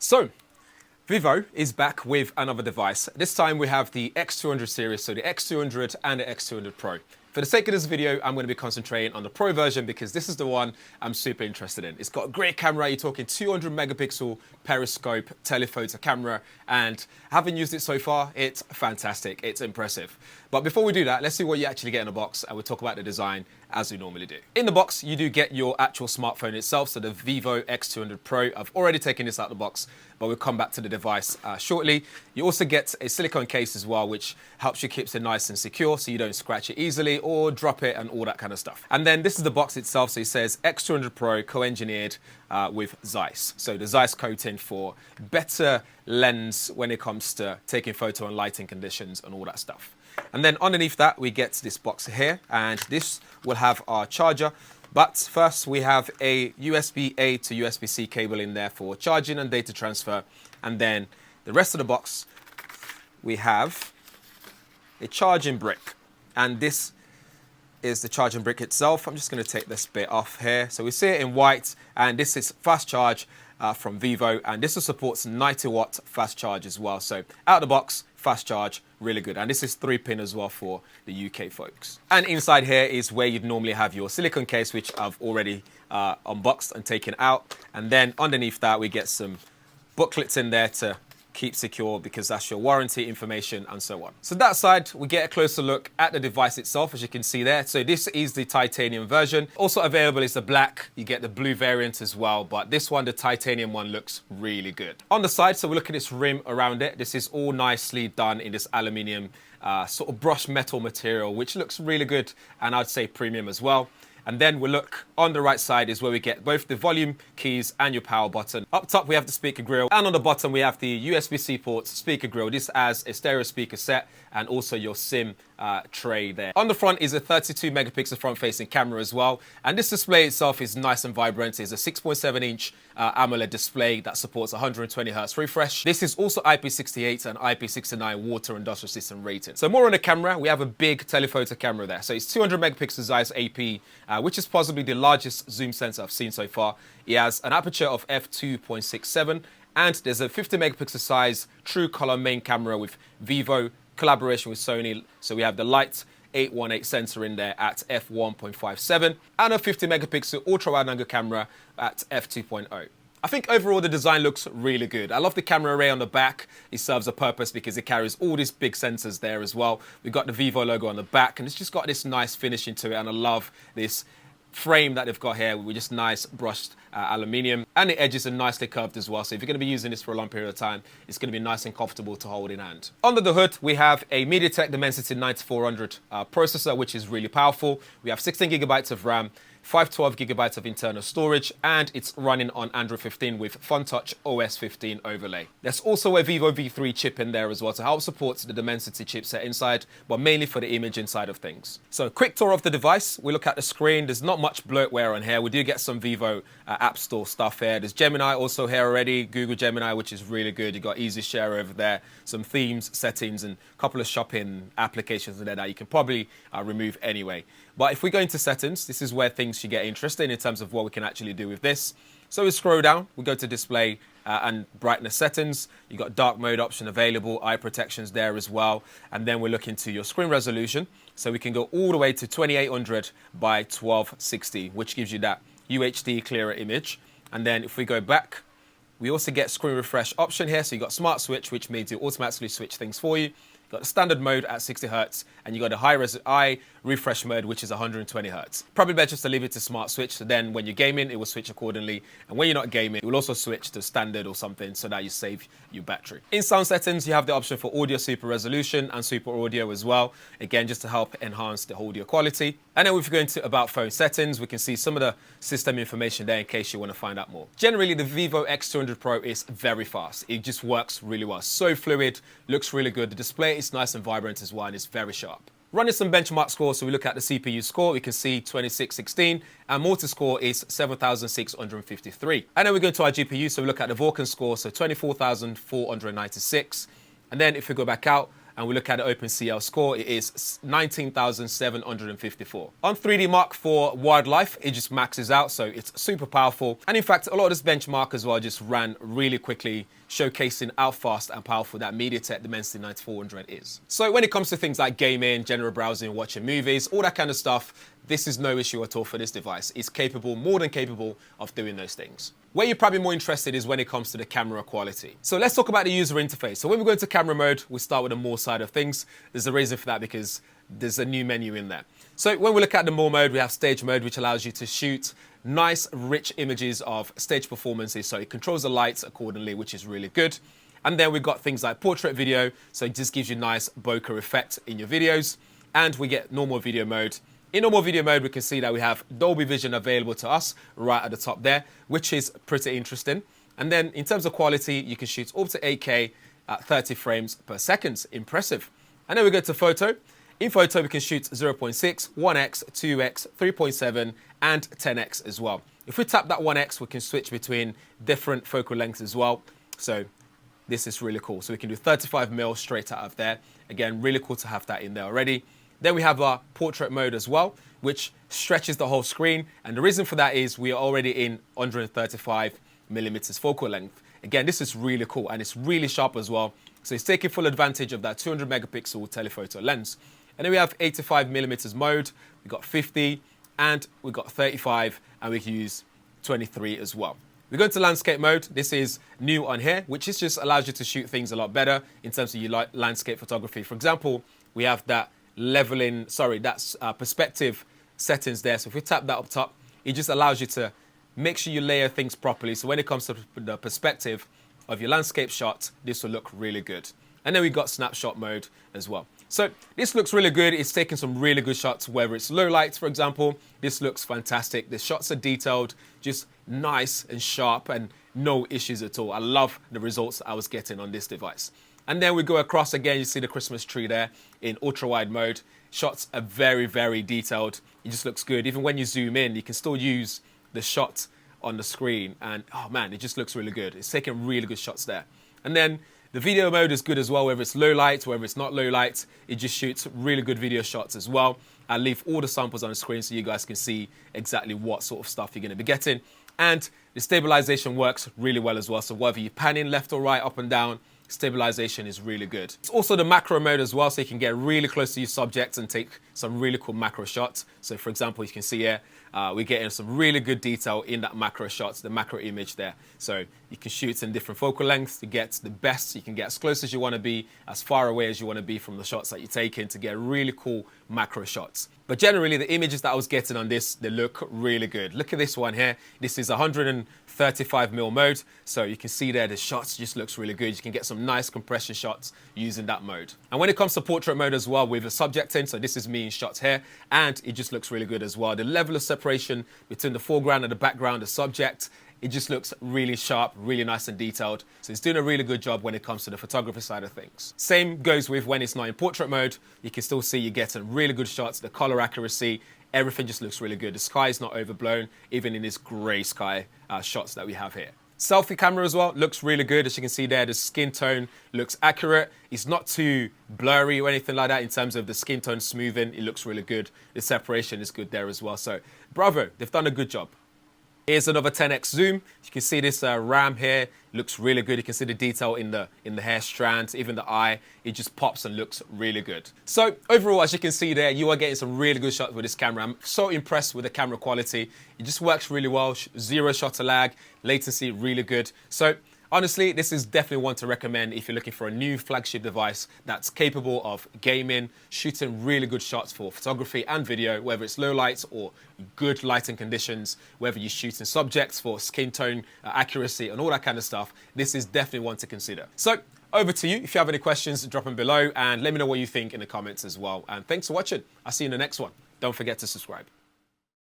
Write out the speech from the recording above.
So, Vivo is back with another device. This time we have the X200 series, so the X200 and the X200 Pro. For the sake of this video, I'm going to be concentrating on the Pro version because this is the one I'm super interested in. It's got a great camera. You're talking 200 megapixel periscope telephoto camera, and having used it so far, it's fantastic. It's impressive. But before we do that, let's see what you actually get in the box, and we'll talk about the design as we normally do. In the box, you do get your actual smartphone itself, so the Vivo X200 Pro. I've already taken this out of the box, but we'll come back to the device shortly. You also get a silicone case as well, which helps you keep it nice and secure so you don't scratch it easily or drop it and all that kind of stuff. And then this is the box itself, so it says X200 Pro co-engineered with Zeiss. So the Zeiss coating for better lens when it comes to taking photo and lighting conditions and all that stuff. And then underneath that, we get this box here, and this will have our charger. But first, we have a USB-A to USB-C cable in there for charging and data transfer. And then the rest of the box, we have a charging brick. And this is the charging brick itself. I'm just going to take this bit off here. So we see it in white, and this is fast charge from Vivo, and this supports 90-watt fast charge as well. So out of the box, fast charge, really good. And this is 3-pin as well for the UK folks. And inside here is where you'd normally have your silicone case, which I've already unboxed and taken out. And then underneath that, we get some booklets in there to keep secure because that's your warranty information and so on. So that side, we get a closer look at the device itself, as you can see there. So this is the titanium version. Also available is the black. You get the blue variant as well, but this one, the titanium one, looks really good. On the side, so we look at this rim around it. This is all nicely done in this aluminium sort of brushed metal material, which looks really good, and I'd say premium as well. And then we look on the right side is where we get both the volume keys and your power button. Up top, we have the speaker grill. And on the bottom, we have the USB-C port speaker grill. This has a stereo speaker set and also your SIM tray there. On the front is a 32 megapixel front-facing camera as well. And this display itself is nice and vibrant. It's a 6.7-inch AMOLED display that supports 120 Hz refresh. This is also IP68 and IP69 water and dust resistant rated. So more on the camera, we have a big telephoto camera there. So it's 200 megapixel Zeiss AP, which is possibly the largest zoom sensor I've seen so far. It has an aperture of f2.67, and there's a 50 megapixel size true color main camera with Vivo collaboration with Sony. So we have the Light 818 sensor in there at f1.57 and a 50 megapixel ultra wide angle camera at f2.0. I think overall the design looks really good. I love the camera array on the back. It serves a purpose because it carries all these big sensors there as well. We've got the Vivo logo on the back, and it's just got this nice finishing to it, and I love this frame that they've got here with just nice brushed aluminium, and the edges are nicely curved as well. So if you're going to be using this for a long period of time, it's going to be nice and comfortable to hold in hand. Under the hood, we have a MediaTek Dimemsity 9400 processor, which is really powerful. We have 16 gigabytes of RAM, 512 gigabytes of internal storage, and it's running on Android 15 with FunTouch OS 15 overlay. There's also a Vivo V3 chip in there as well to help support the Dimemsity chipset inside, but mainly for the imaging side of things. So quick tour of the device. We look at the screen. There's not much bloatware on here. We do get some Vivo App Store stuff here. There's Gemini also here already, Google Gemini, which is really good. You got Easy Share over there, some themes, settings, and a couple of shopping applications in there that you can probably remove anyway. But if we go into settings, this is where things should get interesting in terms of what we can actually do with this. So we scroll down, we go to display and brightness settings. You got dark mode option available, eye protections there as well. And then we look into your screen resolution. So we can go all the way to 2800 by 1260, which gives you that UHD clearer image. And then if we go back, we also get screen refresh option here. So you got smart switch, which means you automatically switch things for you. You got the standard mode at 60 Hz, and you got the high refresh mode, which is 120 Hz. Probably better just to leave it to smart switch, so then when you're gaming, it will switch accordingly. And when you're not gaming, it will also switch to standard or something so that you save your battery. In sound settings, you have the option for audio super resolution and super audio as well. Again, just to help enhance the audio quality. And then if we go into about phone settings, we can see some of the system information there in case you want to find out more. Generally, the Vivo X200 Pro is very fast. It just works really well. So fluid, looks really good. The display is nice and vibrant as well, and it's very sharp. Running some benchmark scores, so we look at the CPU score, we can see 2616, and multi-score is 7653. And then we go to our GPU, so we look at the Vulkan score, so 24,496. And then if we go back out, and we look at the OpenCL score, it is 19,754. On 3D Mark for wildlife, it just maxes out, so it's super powerful. And in fact, a lot of this benchmark as well just ran really quickly, showcasing how fast and powerful that MediaTek Dimemsity 9400 is. So when it comes to things like gaming, general browsing, watching movies, all that kind of stuff, this is no issue at all for this device. It's capable, more than capable, of doing those things. Where you're probably more interested is when it comes to the camera quality. So let's talk about the user interface. So when we go into camera mode, we start with the more side of things. There's a reason for that because there's a new menu in there. So when we look at the more mode, we have stage mode, which allows you to shoot nice, rich images of stage performances. So it controls the lights accordingly, which is really good. And then we've got things like portrait video. So it just gives you nice bokeh effect in your videos. And we get normal video mode. In normal video mode, we can see that we have Dolby Vision available to us right at the top there, which is pretty interesting. And then in terms of quality, you can shoot up to 8K at 30 frames per second. Impressive. And then we go to photo. In photo, we can shoot 0.6, 1x, 2x, 3.7, and 10x as well. If we tap that 1x, we can switch between different focal lengths as well. So this is really cool. So we can do 35mm straight out of there. Again, really cool to have that in there already. Then we have our portrait mode as well, which stretches the whole screen. And the reason for that is we are already in 135mm focal length. Again, this is really cool and it's really sharp as well. So it's taking full advantage of that 200 megapixel telephoto lens. And then we have 85mm mode, we got 50, and we got 35, and we can use 23 as well. We go into landscape mode. This is new on here, which is just allows you to shoot things a lot better in terms of your landscape photography. For example, we have that perspective settings there. So if we tap that up top, it just allows you to make sure you layer things properly. So when it comes to the perspective of your landscape shot, this will look really good. And then we got snapshot mode as well. So this looks really good. It's taking some really good shots, whether it's low lights, for example. This looks fantastic. The shots are detailed, just nice and sharp and no issues at all. I love the results I was getting on this device. And then we go across again, you see the Christmas tree there in ultra wide mode. Shots are very, very detailed. It just looks good. Even when you zoom in, you can still use the shot on the screen. And oh man, it just looks really good. It's taking really good shots there. And then the video mode is good as well, whether it's low light, whether it's not low light. It just shoots really good video shots as well. I'll leave all the samples on the screen so you guys can see exactly what sort of stuff you're going to be getting. And the stabilization works really well as well. So whether you're panning left or right, up and down, stabilization is really good. It's also the macro mode as well, so you can get really close to your subject and take some really cool macro shots. So for example, you can see here, we're getting some really good detail in that macro shots, the macro image there. So you can shoot in different focal lengths to get the best. You can get as close as you want to be, as far away as you want to be from the shots that you're taking to get really cool macro shots. But generally, the images that I was getting on this, they look really good. Look at this one here. This is 135mm mode. So you can see there, the shots just looks really good. You can get some nice compression shots using that mode. And when it comes to portrait mode as well, with the subject in, so this is me in shots here, and it just looks really good as well. The level of separation between the foreground and the background, the subject, it just looks really sharp, really nice and detailed. So it's doing a really good job when it comes to the photography side of things. Same goes with when it's not in portrait mode. You can still see you're getting really good shots, the color accuracy, everything just looks really good. The sky is not overblown, even in this gray sky shots that we have here. Selfie camera as well looks really good. As you can see there, the skin tone looks accurate. It's not too blurry or anything like that in terms of the skin tone smoothing. It looks really good. The separation is good there as well. So bravo, they've done a good job. Here's another 10x zoom. You can see this ram here looks really good. You can see the detail in the hair strands, even the eye. It just pops and looks really good. So overall, as you can see there, you are getting some really good shots with this camera. I'm so impressed with the camera quality. It just works really well. Zero shutter lag, latency really good. So honestly, this is definitely one to recommend if you're looking for a new flagship device that's capable of gaming, shooting really good shots for photography and video, whether it's low lights or good lighting conditions, whether you're shooting subjects for skin tone accuracy and all that kind of stuff. This is definitely one to consider. So over to you. If you have any questions, drop them below and let me know what you think in the comments as well. And thanks for watching. I'll see you in the next one. Don't forget to subscribe.